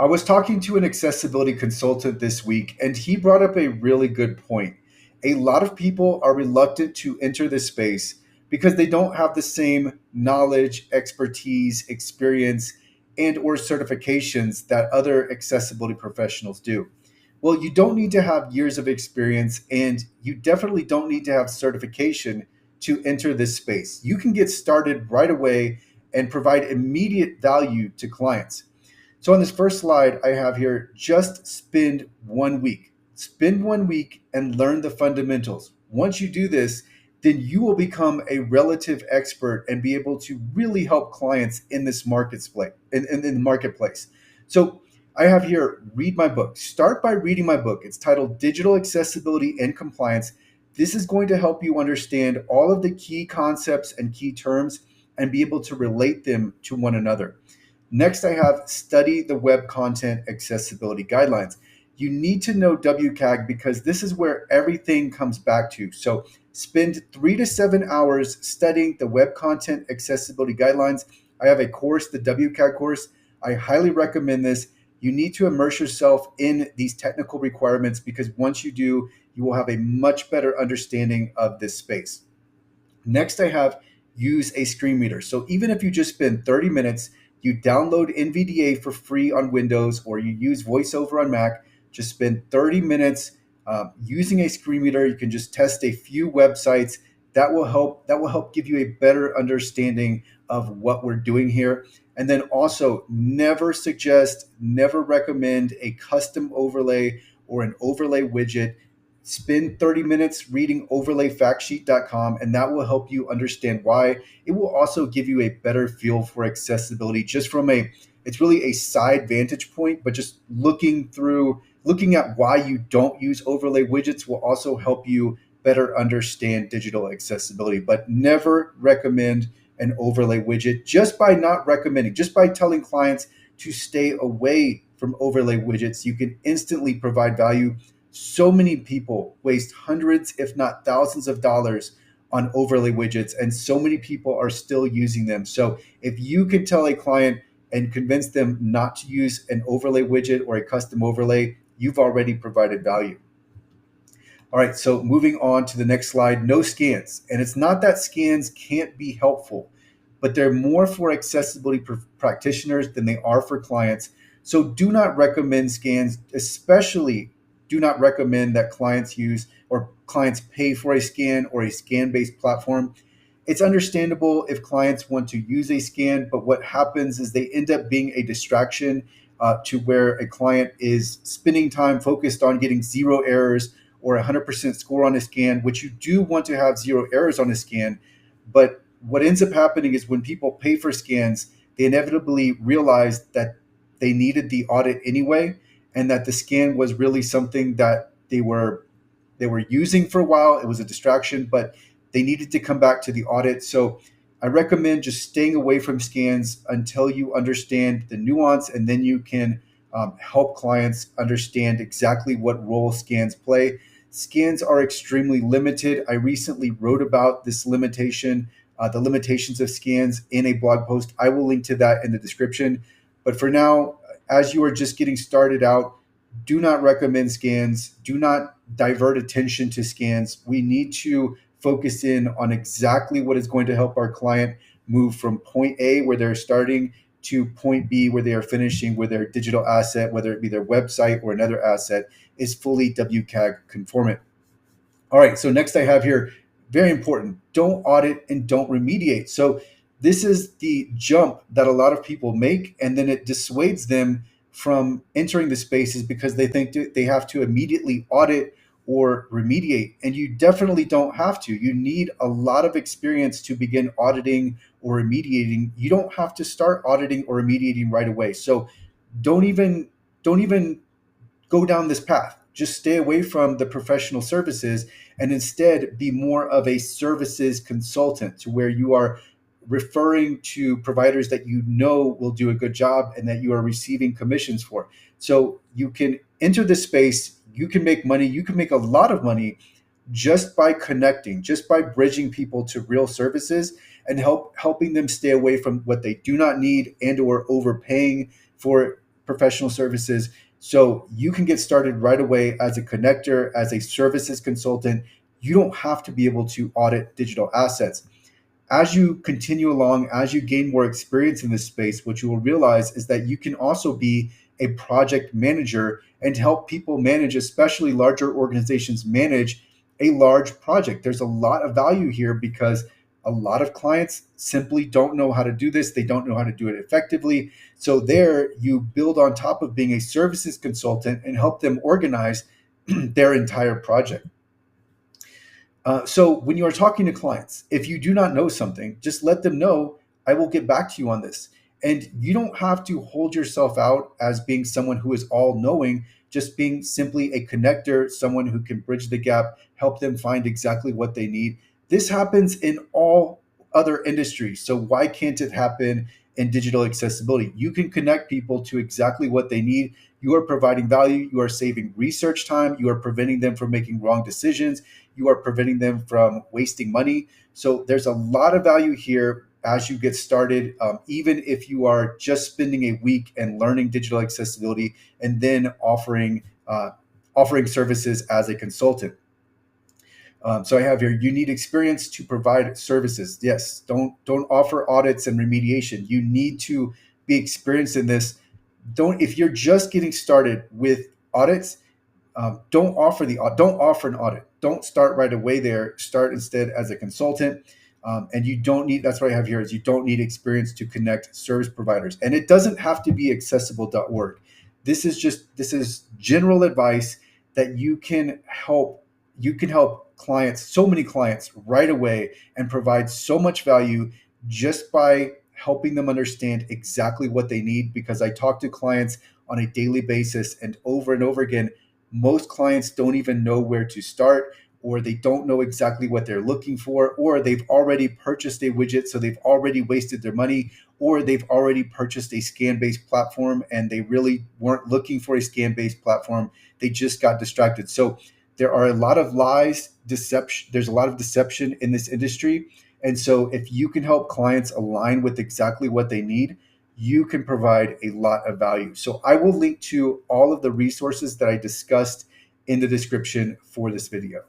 I was talking to an accessibility consultant this week, and he brought up a really good point. A lot of people are reluctant to enter this space because they don't have the same knowledge, expertise, experience, and or certifications that other accessibility professionals do. Well, you don't need to have years of experience, and you definitely don't need to have certification to enter this space. You can get started right away and provide immediate value to clients. So on this first slide, I have here just spend 1 week. Spend 1 week and learn the fundamentals. Once you do this, then you will become a relative expert and be able to really help clients in this marketplace. In the marketplace. So I have here read my book. Start by reading my book. It's titled Digital Accessibility and Compliance. This is going to help you understand all of the key concepts and key terms and be able to relate them to one another. Next, I have study the Web Content Accessibility Guidelines. You need to know WCAG because this is where everything comes back to. So spend 3 to 7 hours studying the Web Content Accessibility Guidelines. I have a course, the WCAG course. I highly recommend this. You need to immerse yourself in these technical requirements because once you do, you will have a much better understanding of this space. Next, I have use a screen reader. So even if you just spend 30 minutes, you download NVDA for free on Windows or you use VoiceOver on Mac, just spend 30 minutes using a screen reader. You can just test a few websites. That will help. That will help give you a better understanding of what we're doing here. And then also, never recommend a custom overlay or an overlay widget. Spend 30 minutes reading overlayfactsheet.com, and that will help you understand why. It will also give you a better feel for accessibility just from it's really a side vantage point, but just looking at why you don't use overlay widgets will also help you better understand digital accessibility. But never recommend an overlay widget just by not recommending, just by telling clients to stay away from overlay widgets. You can instantly provide value. So many people waste hundreds, if not thousands of dollars on overlay widgets, and so many people are still using them. So if you can tell a client and convince them not to use an overlay widget or a custom overlay, you've already provided value. All right, so moving on to the next slide, no scans. And it's not that scans can't be helpful, but they're more for accessibility practitioners than they are for clients. So do not recommend scans, especially do not recommend that clients use or clients pay for a scan or a scan-based platform. It's understandable if clients want to use a scan, but what happens is they end up being a distraction to where a client is spending time focused on getting zero errors or 100% score on a scan, which you do want to have zero errors on a scan. But what ends up happening is when people pay for scans, they inevitably realize that they needed the audit anyway, and that the scan was really something that they were using for a while. It was a distraction, but they needed to come back to the audit. So I recommend just staying away from scans until you understand the nuance, and then you can help clients understand exactly what role scans play. Scans are extremely limited. I recently wrote about this limitation, the limitations of scans in a blog post. I will link to that in the description. But for now, as you are just getting started out, do not recommend scans. Do not divert attention to scans. We need to focus in on exactly what is going to help our client move from point A, where they're starting, to point B, where they are finishing, where their digital asset, whether it be their website or another asset, is fully WCAG conformant. All right, so next I have here, very important, don't audit and don't remediate. So this is the jump that a lot of people make, and then it dissuades them from entering the spaces because they think they have to immediately audit or remediate. And you definitely don't have to. You need a lot of experience to begin auditing or remediating. You don't have to start auditing or remediating right away. So don't even go down this path. Just stay away from the professional services and instead be more of a services consultant, to where you are referring to providers that you know will do a good job and that you are receiving commissions for. So you can enter this space, you can make money, you can make a lot of money just by connecting, just by bridging people to real services and helping them stay away from what they do not need and or overpaying for professional services. So you can get started right away as a connector, as a services consultant. You don't have to be able to audit digital assets. As you continue along, as you gain more experience in this space, what you will realize is that you can also be a project manager and help people manage, especially larger organizations, manage a large project. There's a lot of value here because a lot of clients simply don't know how to do this. They don't know how to do it effectively. So, there you build on top of being a services consultant and help them organize their entire project. So when you are talking to clients, if you do not know something, just let them know, I will get back to you on this. And you don't have to hold yourself out as being someone who is all knowing, just being simply a connector, someone who can bridge the gap, help them find exactly what they need. This happens in all other industries. So why can't it happen in digital accessibility? You can connect people to exactly what they need. You are providing value. You are saving research time. You are preventing them from making wrong decisions. You are preventing them from wasting money. So there's a lot of value here as you get started, even if you are just spending a week and learning digital accessibility and then offering services as a consultant. So I have here, you need experience to provide services. Yes, don't offer audits and remediation. You need to be experienced in this. Don't If you're just getting started with audits, don't offer an audit. Don't start right away there. Start instead as a consultant. And you don't need, that's what I have here, is you don't need experience to connect service providers. And it doesn't have to be accessible.org. This is general advice that you can help clients, so many clients right away, and provide so much value just by helping them understand exactly what they need. Because I talk to clients on a daily basis, and over again, most clients don't even know where to start, or they don't know exactly what they're looking for, or they've already purchased a widget, so they've already wasted their money, or they've already purchased a scan-based platform and they really weren't looking for a scan-based platform. They just got distracted. So there are a lot of lies, deception. There's a lot of deception in this industry. And so if you can help clients align with exactly what they need, you can provide a lot of value. So I will link to all of the resources that I discussed in the description for this video.